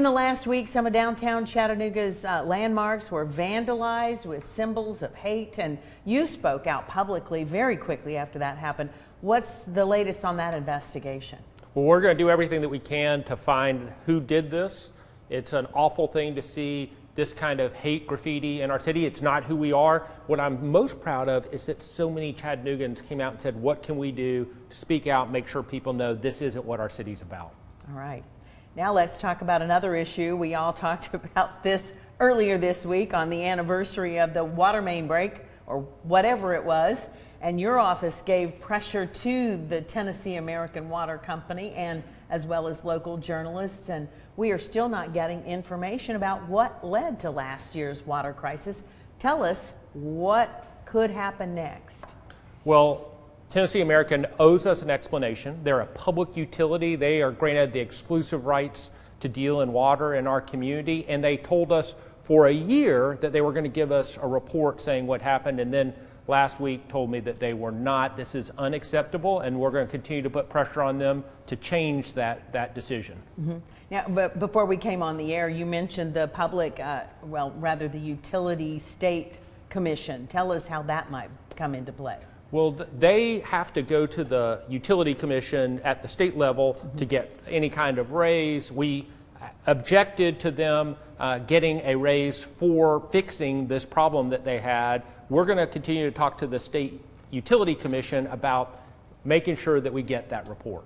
In the last week, some of downtown Chattanooga's landmarks were vandalized with symbols of hate, and you spoke out publicly very quickly after that happened. What's the latest on that investigation? Well, we're going to do everything that we can to find who did this. It's an awful thing to see this kind of hate graffiti in our city. It's not who we are. What I'm most proud of is that so many Chattanoogans came out and said, what can we do to speak out, make sure people know this isn't what our city's about. All right. Now let's talk about another issue. We all talked about this earlier this week on the anniversary of the water main break, or whatever it was, and your office gave pressure to the Tennessee American Water Company and as well as local journalists, and we are still not getting information about what led to last year's water crisis. Tell us what could happen next. Well, Tennessee American owes us an explanation. They're a public utility. They are granted the exclusive rights to deal in water in our community, and they told us for a year that they were going to give us a report saying what happened, and then last week told me that they were not. This is unacceptable, and we're going to continue to put pressure on them to change that decision. Mm-hmm. Now, but before we came on the air, you mentioned the public, the Utility State Commission. Tell us how that might come into play. Well, they have to go to the Utility Commission at the state level to get any kind of raise. We objected to them getting a raise for fixing this problem that they had. We're going to continue to talk to the State Utility Commission about making sure that we get that report.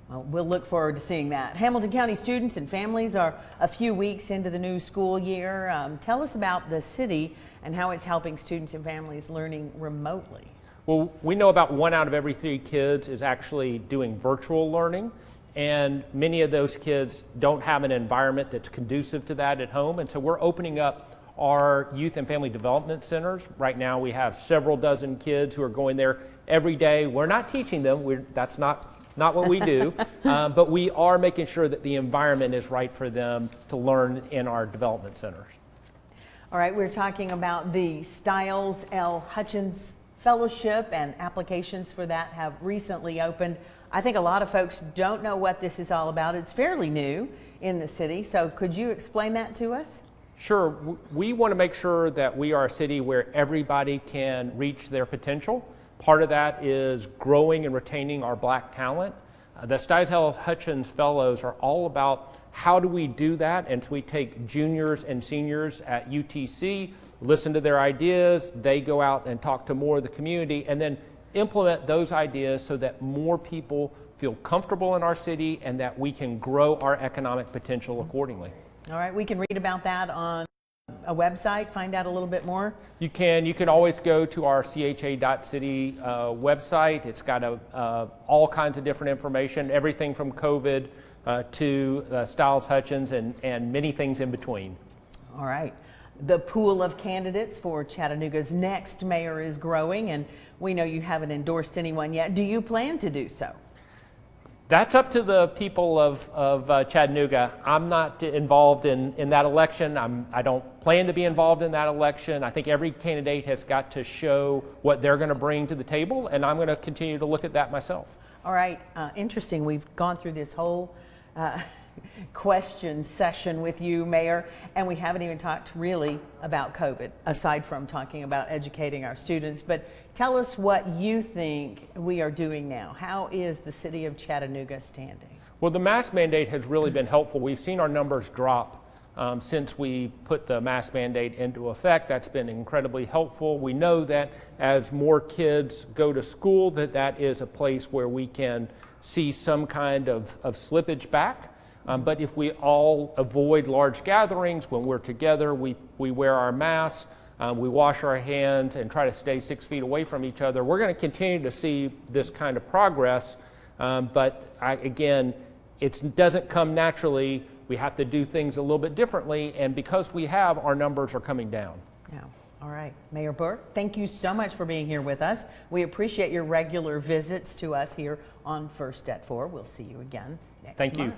Well, we'll look forward to seeing that. Hamilton County students and families are a few weeks into the new school year. Tell us about the city and how it's helping students and families learning remotely. Well, we know about 1 out of every 3 kids is actually doing virtual learning, and many of those kids don't have an environment that's conducive to that at home, and so we're opening up our youth and family development centers. Right now we have several dozen kids who are going there every day. We're not teaching them, that's not what we do, but we are making sure that the environment is right for them to learn in our development centers. All right, we're talking about the Stiles L. Hutchins Fellowship, and applications for that have recently opened. I think a lot of folks don't know what this is all about. It's fairly new in the city, so could you explain that to us? Sure. We want to make sure that we are a city where everybody can reach their potential. Part of that is growing and retaining our Black talent. The Stiles L. Hutchins Fellows are all about how do we do that, and so we take juniors and seniors at UTC, listen to their ideas, they go out and talk to more of the community, and then implement those ideas so that more people feel comfortable in our city and that we can grow our economic potential accordingly. All right, we can read about that on a website, find out a little bit more? You can always go to our cha.city website. It's got all kinds of different information, everything from COVID to Stiles Hutchins and many things in between. All right. The pool of candidates for Chattanooga's next mayor is growing, and we know you haven't endorsed anyone yet. Do you plan to do so? That's up to the people of Chattanooga. I'm not involved in that election. I don't plan to be involved in that election. I think every candidate has got to show what they're going to bring to the table, and I'm going to continue to look at that myself. All right. Interesting. We've gone through this whole question session with you, Mayor, and we haven't even talked really about COVID, aside from talking about educating our students. But tell us what you think we are doing now. How is the city of Chattanooga standing? Well, the mask mandate has really been helpful. We've seen our numbers drop since we put the mask mandate into effect. That's been incredibly helpful. We know that as more kids go to school, that is a place where we can see some kind of slippage back. But if we all avoid large gatherings, when we're together, we wear our masks, we wash our hands and try to stay 6 feet away from each other, we're going to continue to see this kind of progress. Again, it doesn't come naturally. We have to do things a little bit differently, and because we have, our numbers are coming down. Yeah. All right. Mayor Berke, thank you so much for being here with us. We appreciate your regular visits to us here on First at 4. We'll see you again next month. Thank you.